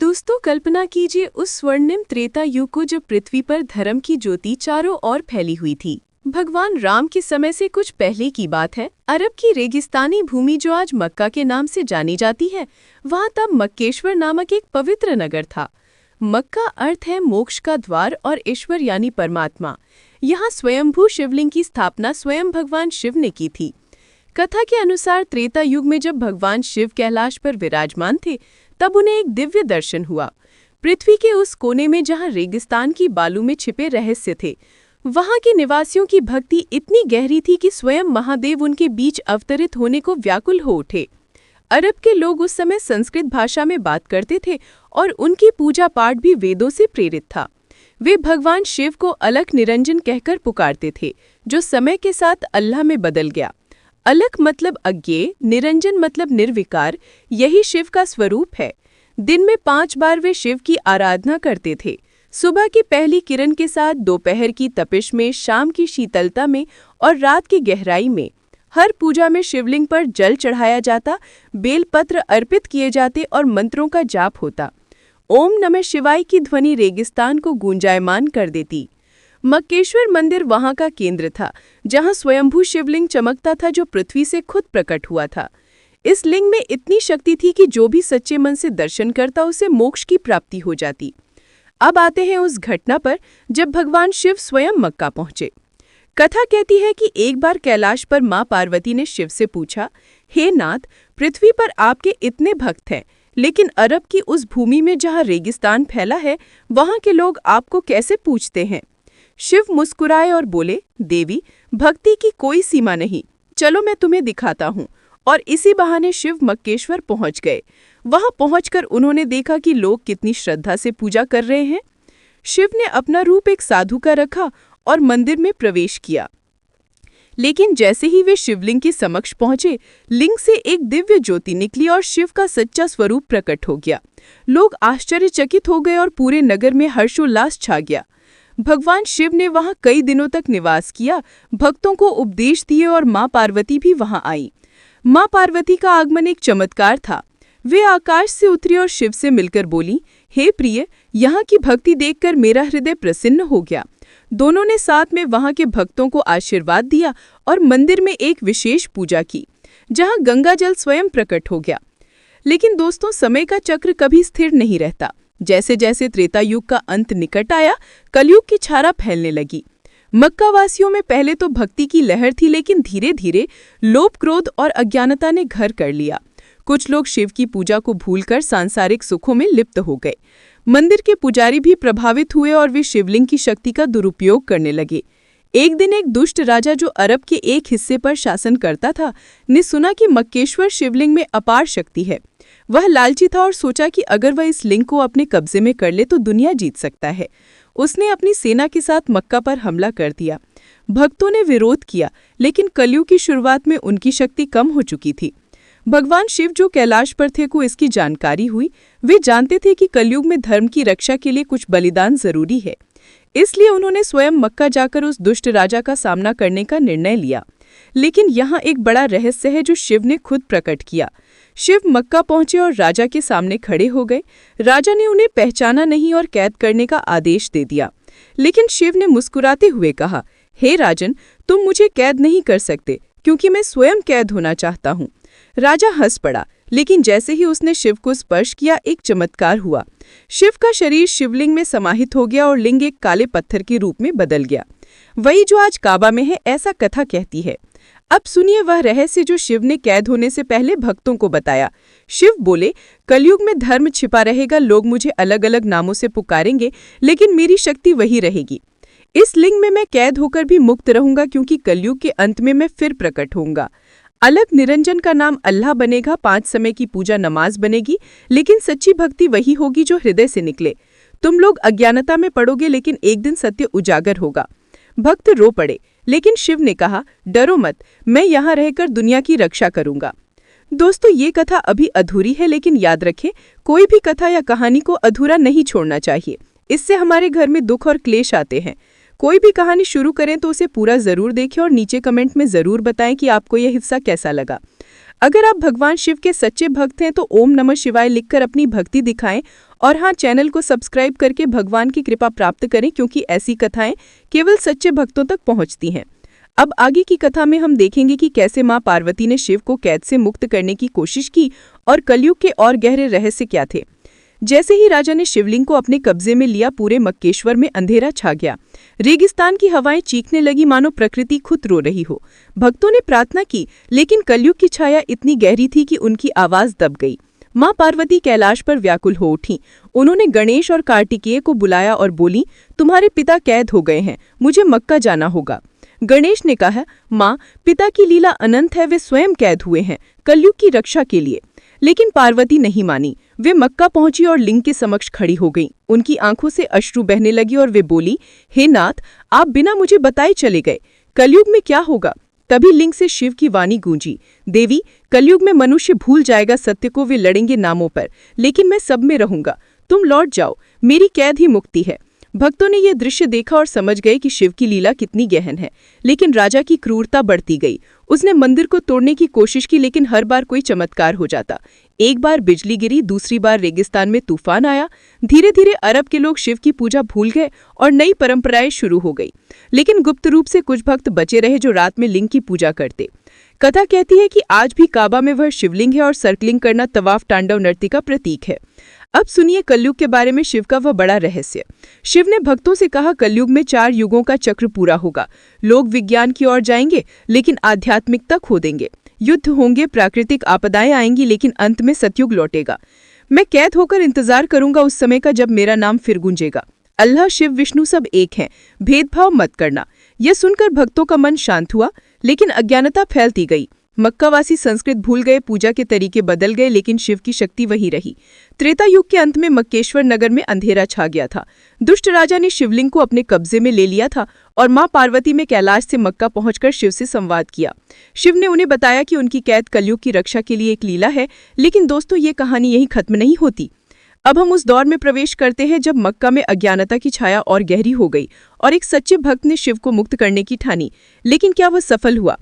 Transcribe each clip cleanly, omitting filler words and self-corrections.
दोस्तों, कल्पना कीजिए उस स्वर्णिम त्रेता युग को जब पृथ्वी पर धर्म की ज्योति चारों ओर फैली हुई थी। भगवान राम के समय से कुछ पहले की बात है। अरब की रेगिस्तानी भूमि जो आज मक्का के नाम से जानी जाती है, वहाँ तब मक्केश्वर नामक एक पवित्र नगर था। मक्का अर्थ है मोक्ष का द्वार और ईश्वर यानी परमात्मा। यहाँ स्वयंभू शिवलिंग की स्थापना स्वयं भगवान शिव ने की थी। कथा के अनुसार त्रेता युग में जब भगवान शिव कैलाश पर विराजमान थे, तब उन्हें एक दिव्य दर्शन हुआ। पृथ्वी के उस कोने में जहाँ रेगिस्तान की बालू में छिपे रहस्य थे, वहाँ के निवासियों की भक्ति इतनी गहरी थी कि स्वयं महादेव उनके बीच अवतरित होने को व्याकुल हो उठे। अरब के लोग उस समय संस्कृत भाषा में बात करते थे और उनकी पूजा पाठ भी वेदों से प्रेरित था। वे भगवान शिव को अलख निरंजन कहकर पुकारते थे, जो समय के साथ अल्लाह में बदल गया। अलख मतलब अज्ञेय, निरंजन मतलब निर्विकार। यही शिव का स्वरूप है। दिन में 5 बार वे शिव की आराधना करते थे। सुबह की पहली किरण के साथ, दोपहर की तपिश में, शाम की शीतलता में और रात की गहराई में। हर पूजा में शिवलिंग पर जल चढ़ाया जाता, बेलपत्र अर्पित किए जाते और मंत्रों का जाप होता। ओम नमः शिवाय की ध्वनि रेगिस्तान को गूंजायमान कर देती। मक्केश्वर मंदिर वहां का केंद्र था, जहां स्वयंभू शिवलिंग चमकता था, जो पृथ्वी से खुद प्रकट हुआ था। इस लिंग में इतनी शक्ति थी कि जो भी सच्चे मन से दर्शन करता, उसे मोक्ष की प्राप्ति हो जाती। अब आते हैं उस घटना पर जब भगवान शिव स्वयं मक्का पहुंचे। कथा कहती है कि एक बार कैलाश पर मां पार्वती ने शिव से पूछा, हे नाथ, पृथ्वी पर आपके इतने भक्त हैं, लेकिन अरब की उस भूमि में जहाँ रेगिस्तान फैला है, वहाँ के लोग आपको कैसे पूजते हैं? शिव मुस्कुराए और बोले, देवी, भक्ति की कोई सीमा नहीं, चलो मैं तुम्हें दिखाता हूँ। और इसी बहाने शिव मक्केश्वर पहुँच गए। वहाँ पहुँचकर उन्होंने देखा कि लोग कितनी श्रद्धा से पूजा कर रहे हैं। शिव ने अपना रूप एक साधु का रखा और मंदिर में प्रवेश किया। लेकिन जैसे ही वे शिवलिंग के समक्ष पहुंचे, लिंग से एक दिव्य ज्योति निकली और शिव का सच्चा स्वरूप प्रकट हो गया। लोग आश्चर्यचकित हो गए और पूरे नगर में हर्षोल्लास छा गया। भगवान शिव ने वहां कई दिनों तक निवास किया, भक्तों को उपदेश दिए और मां पार्वती भी वहां आई। मां पार्वती का आगमन एक चमत्कार था। वे आकाश से उतरी और शिव से मिलकर बोली, हे प्रिय, यहाँ की भक्ति देखकर मेरा हृदय प्रसन्न हो गया। दोनों ने साथ में वहां के भक्तों को आशीर्वाद दिया और मंदिर में एक विशेष पूजा की, जहां गंगा जल स्वयं प्रकट हो गया। लेकिन दोस्तों, समय का चक्र कभी स्थिर नहीं रहता। जैसे जैसे त्रेता युग का अंत निकट आया, कलयुग की छाया फैलने लगी। मक्का वासियों में पहले तो भक्ति की लहर थी, लेकिन धीरे धीरे लोभ, क्रोध और अज्ञानता ने घर कर लिया। कुछ लोग शिव की पूजा को भूलकर सांसारिक सुखों में लिप्त हो गए। मंदिर के पुजारी भी प्रभावित हुए और वे शिवलिंग की शक्ति का दुरुपयोग करने लगे। एक दिन एक दुष्ट राजा, जो अरब के एक हिस्से पर शासन करता था, ने सुना कि मक्केश्वर शिवलिंग में अपार शक्ति है। वह लालची था और सोचा कि अगर वह इस लिंग को अपने कब्जे में कर ले तो दुनिया जीत सकता है। उसने अपनी सेना के साथ मक्का पर हमला कर दिया। भक्तों ने विरोध किया, लेकिन कलयुग की शुरुआत में उनकी शक्ति कम हो चुकी थी। भगवान शिव, जो कैलाश पर थे, को इसकी जानकारी हुई। वे जानते थे कि कलयुग में धर्म की रक्षा के लिए कुछ बलिदान जरूरी है। इसलिए उन्होंने स्वयं मक्का जाकर उस दुष्ट राजा का सामना करने का निर्णय लिया। लेकिन यहाँ एक बड़ा रहस्य है जो शिव ने खुद प्रकट किया। शिव मक्का पहुंचे और राजा के सामने खड़े हो गए। राजा ने उन्हें पहचाना नहीं और कैद करने का आदेश दे दिया। लेकिन शिव ने मुस्कुराते हुए कहा, हे राजन, तुम मुझे कैद नहीं कर सकते, क्योंकि मैं स्वयं कैद होना चाहता हूँ। राजा हंस पड़ा, लेकिन जैसे ही उसने शिव को स्पर्श किया, एक चमत्कार हुआ। शिव का शरीर शिवलिंग में समाहित हो गया और लिंग एक काले पत्थर के रूप में बदल गया, वही जो आज काबा में है, ऐसा कथा कहती है। अब सुनिए वह रहस्य जो शिव ने कैद होने से पहले भक्तों को बताया। शिव बोले, कलयुग में धर्म छिपा रहेगा, लोग मुझे अलग अलग नामों से पुकारेंगे, लेकिन मेरी शक्ति वही रहेगी। इस लिंग में मैं कैद होकर भी मुक्त रहूंगा, क्योंकि कलयुग के अंत में मैं फिर प्रकट होऊंगा। अलग निरंजन का नाम अल्लाह बनेगा, 5 समय की पूजा नमाज बनेगी, लेकिन सच्ची भक्ति वही होगी जो हृदय से निकले। तुम लोग अज्ञानता में पड़ोगे, लेकिन एक दिन सत्य उजागर होगा। भक्त रो पड़े, लेकिन शिव ने कहा, डरो मत, मैं यहाँ रहकर दुनिया की रक्षा करूंगा। दोस्तों, ये कथा अभी अधूरी है, लेकिन याद रखें, कोई भी कथा या कहानी को अधूरा नहीं छोड़ना चाहिए। इससे हमारे घर में दुख और क्लेश आते हैं। कोई भी कहानी शुरू करें तो उसे पूरा जरूर देखें और नीचे कमेंट में जरूर बताएं कि आपको यह हिस्सा कैसा लगा। अगर आप भगवान शिव के सच्चे भक्त हैं तो ओम नमः शिवाय लिखकर अपनी भक्ति दिखाएं और हाँ, चैनल को सब्सक्राइब करके भगवान की कृपा प्राप्त करें, क्योंकि ऐसी कथाएं केवल सच्चे भक्तों तक पहुंचती हैं। अब आगे की कथा में हम देखेंगे कि कैसे मां पार्वती ने शिव को कैद से मुक्त करने की कोशिश की और कलयुग के और गहरे रहस्य क्या थे। जैसे ही राजा ने शिवलिंग को अपने कब्जे में लिया, पूरे मक्केश्वर में अंधेरा छा गया। रेगिस्तान की हवाएं चीखने लगी मानो प्रकृति खुद रो रही हो। भक्तों ने प्रार्थना की, लेकिन कलयुग की छाया इतनी गहरी थी कि उनकी आवाज दब गई। मां पार्वती कैलाश पर व्याकुल हो उठी। उन्होंने गणेश और कार्तिकेय को बुलाया और बोली, तुम्हारे पिता कैद हो गए हैं, मुझे मक्का जाना होगा। गणेश ने कहा, मां, पिता की लीला अनंत है, वे स्वयं कैद हुए हैं कलयुग की रक्षा के लिए। लेकिन पार्वती नहीं मानी। वे मक्का पहुंची और लिंग के समक्ष खड़ी हो गईं। उनकी आंखों से अश्रु बहने लगी और वे बोली, हे नाथ, आप बिना मुझे बताए चले गए, कलयुग में क्या होगा। तभी लिंग से शिव की वाणी गूंजी, देवी, कलयुग में मनुष्य भूल जाएगा सत्य को, वे लड़ेंगे नामों पर, लेकिन मैं सब में रहूंगा। तुम लौट जाओ, मेरी कैद ही मुक्ति है। भक्तों ने यह दृश्य देखा और समझ गए कि शिव की लीला कितनी गहन है। लेकिन राजा की क्रूरता बढ़ती गई। उसने मंदिर को तोड़ने की कोशिश की, लेकिन हर बार कोई चमत्कार हो जाता। एक बार बिजली गिरी, दूसरी बार रेगिस्तान में तूफान आया। धीरे धीरे अरब के लोग शिव की पूजा भूल गए और नई परंपराएं शुरू हो गई। लेकिन गुप्त रूप से कुछ भक्त बचे रहे जो रात में लिंग की पूजा करते। कथा कहती है कि आज भी काबा में वह शिवलिंग है और सर्कलिंग करना तवाफ तांडव नृत्य का प्रतीक है। अब सुनिए कलयुग के बारे में शिव का वह बड़ा रहस्य। शिव ने भक्तों से कहा, कलयुग में 4 युगों का चक्र पूरा होगा। लोग विज्ञान की ओर जाएंगे, लेकिन आध्यात्मिकता खो देंगे। युद्ध होंगे, प्राकृतिक आपदाएं आएंगी, लेकिन अंत में सतयुग लौटेगा। मैं कैद होकर इंतजार करूंगा उस समय का जब मेरा नाम फिर गूंजेगा। अल्लाह, शिव, विष्णु सब एक हैं, भेदभाव मत करना। यह सुनकर भक्तों का मन शांत हुआ, लेकिन अज्ञानता फैलती गई। मक्कावासी संस्कृत भूल गए, पूजा के तरीके बदल गए, लेकिन शिव की शक्ति वही रही। त्रेता युग के अंत में मक्केश्वर नगर में अंधेरा छा गया था। दुष्ट राजा ने शिवलिंग को अपने कब्जे में ले लिया था और मां पार्वती में कैलाश से मक्का पहुंचकर शिव से संवाद किया। शिव ने उन्हें बताया कि उनकी कैद कलयुग की रक्षा के लिए एक लीला है। लेकिन दोस्तों, ये कहानी यहीं खत्म नहीं होती। अब हम उस दौर में प्रवेश करते हैं जब मक्का में अज्ञानता की छाया और गहरी हो गई और एक सच्चे भक्त ने शिव को मुक्त करने की ठानी। लेकिन क्या वह सफल हुआ?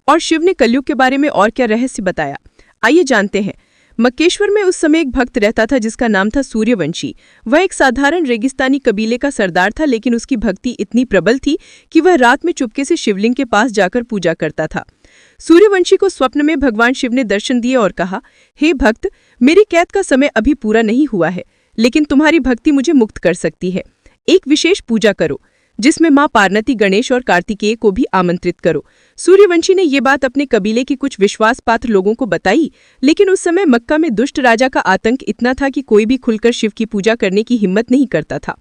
और शिव ने कलयुग के बारे में और क्या रहस्य बताया, आइए जानते हैं। मक्केश्वर में उस समय एक भक्त रहता था जिसका नाम था सूर्यवंशी। वह एक साधारण रेगिस्तानी कबीले का सरदार था, लेकिन उसकी भक्ति इतनी प्रबल थी कि वह रात में चुपके से शिवलिंग के पास जाकर पूजा करता था। सूर्यवंशी को स्वप्न में भगवान शिव ने दर्शन दिए और कहा, हे भक्त, मेरी कैद का समय अभी पूरा नहीं हुआ है, लेकिन तुम्हारी भक्ति मुझे मुक्त कर सकती है। एक विशेष पूजा करो जिसमें मां पार्वती, गणेश और कार्तिकेय को भी आमंत्रित करो। सूर्यवंशी ने ये बात अपने कबीले के कुछ विश्वास पात्र लोगों को बताई, लेकिन उस समय मक्का में दुष्ट राजा का आतंक इतना था कि कोई भी खुलकर शिव की पूजा करने की हिम्मत नहीं करता था।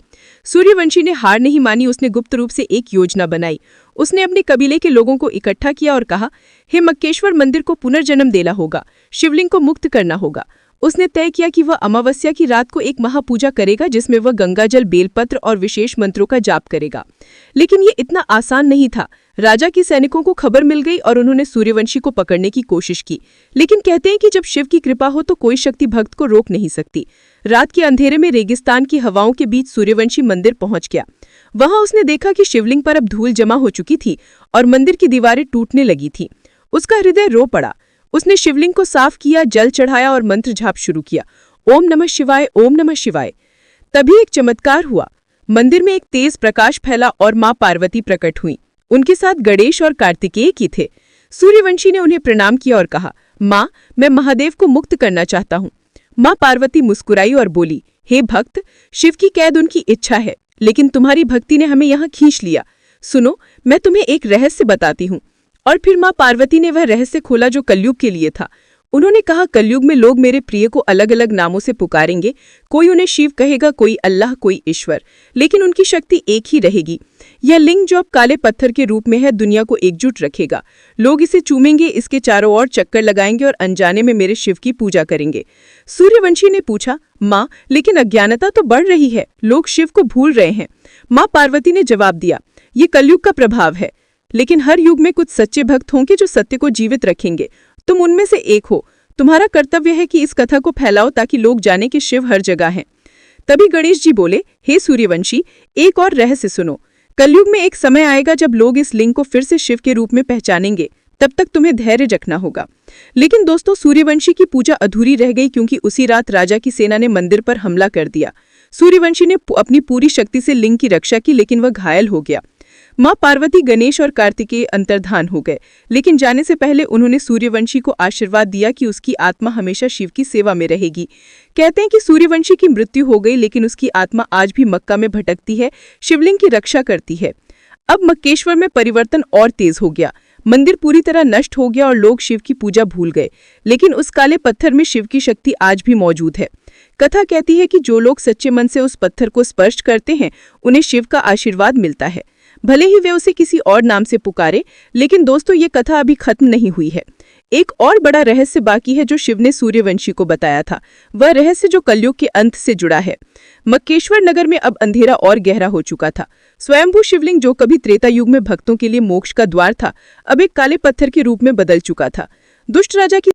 सूर्यवंशी ने हार नहीं मानी। उसने गुप्त रूप से एक योजना बनाई। उसने अपने कबीले के लोगों को इकट्ठा किया और कहा, हे मक्केश्वर, मंदिर को पुनर्जन्म देना होगा, शिवलिंग को मुक्त करना होगा। उसने तय किया कि वह अमावस्या की रात को एक महापूजा करेगा जिसमें वह गंगाजल, बेलपत्र और विशेष मंत्रों का जाप करेगा। लेकिन ये इतना आसान नहीं था। राजा के सैनिकों को खबर मिल गई और उन्होंने सूर्यवंशी को पकड़ने की कोशिश की। लेकिन कहते हैं कि जब शिव की कृपा हो तो कोई शक्ति भक्त को रोक नहीं सकती। रात के अंधेरे में रेगिस्तान की हवाओं के बीच सूर्यवंशी मंदिर पहुंच गया। वहां उसने देखा कि शिवलिंग पर अब धूल जमा हो चुकी थी और मंदिर की दीवारें टूटने लगी थी। उसका हृदय रो पड़ा। उसने शिवलिंग को साफ किया, जल चढ़ाया और मंत्र जाप शुरू किया, ओम नमः शिवाय, ओम नमः शिवाय। तभी एक चमत्कार हुआ। मंदिर में एक तेज प्रकाश फैला और मां पार्वती प्रकट हुई। उनके साथ गणेश और कार्तिकेय की थे। सूर्यवंशी ने उन्हें प्रणाम किया और कहा, मां, मैं महादेव को मुक्त करना चाहता हूँ। मां पार्वती मुस्कुराई और बोली, हे भक्त, शिव की कैद उनकी इच्छा है, लेकिन तुम्हारी भक्ति ने हमें यहाँ खींच लिया। सुनो, मैं तुम्हें एक रहस्य बताती हूँ। और फिर मां पार्वती ने वह रहस्य खोला जो कलयुग के लिए था। उन्होंने कहा, कलयुग में लोग मेरे प्रिय को अलग अलग नामों से पुकारेंगे। कोई उन्हें शिव कहेगा, कोई अल्लाह, कोई ईश्वर, लेकिन उनकी शक्ति एक ही रहेगी। यह लिंग जो अब काले पत्थर के रूप में है, दुनिया को एकजुट रखेगा। लोग इसे चूमेंगे, इसके चारों ओर चक्कर लगाएंगे और अनजाने में मेरे शिव की पूजा करेंगे। सूर्यवंशी ने पूछा, माँ, लेकिन अज्ञानता तो बढ़ रही है, लोग शिव को भूल रहे हैं। माँ पार्वती ने जवाब दिया, ये कलयुग का प्रभाव है, लेकिन हर युग में कुछ सच्चे भक्त होंगे जो सत्य को जीवित रखेंगे। तुम उनमें से एक हो। तुम्हारा कर्तव्य है कि इस कथा को फैलाओ ताकि लोग जाने कि शिव हर जगह हैं। तभी गणेश जी बोले, हे सूर्यवंशी, एक और रहस्य सुनो। कलयुग में एक समय आएगा जब लोग इस लिंग को फिर से शिव के रूप में पहचानेंगे। तब तक तुम्हें धैर्य रखना होगा। लेकिन दोस्तों, सूर्यवंशी की पूजा अधूरी रह गई क्योंकि उसी रात राजा की सेना ने मंदिर पर हमला कर दिया। सूर्यवंशी ने अपनी पूरी शक्ति से लिंग की रक्षा की, लेकिन वह घायल हो गया। मां पार्वती, गणेश और कार्तिकेय अंतर्धान हो गए, लेकिन जाने से पहले उन्होंने सूर्यवंशी को आशीर्वाद दिया कि उसकी आत्मा हमेशा शिव की सेवा में रहेगी। कहते हैं कि सूर्यवंशी की मृत्यु हो गई, लेकिन उसकी आत्मा आज भी मक्का में भटकती है, शिवलिंग की रक्षा करती है। अब मक्केश्वर में परिवर्तन और तेज हो गया। मंदिर पूरी तरह नष्ट हो गया और लोग शिव की पूजा भूल गए, लेकिन उस काले पत्थर में शिव की शक्ति आज भी मौजूद है। कथा कहती है कि जो लोग सच्चे मन से उस पत्थर को स्पर्श करते हैं, उन्हें शिव का आशीर्वाद मिलता है, भले ही वे उसे किसी और नाम से पुकारे। लेकिन दोस्तों, ये कथा अभी खत्म नहीं हुई है। एक और बड़ा रहस्य बाकी है जो शिव ने सूर्यवंशी को बताया था। वह रहस्य जो कलयुग के अंत से जुड़ा है। मक्केश्वर नगर में अब अंधेरा और गहरा हो चुका था। स्वयंभू शिवलिंग, जो कभी त्रेता युग में भक्तों के लिए मोक्ष का द्वार था, अब एक काले पत्थर के रूप में बदल चुका था। दुष्ट राजा की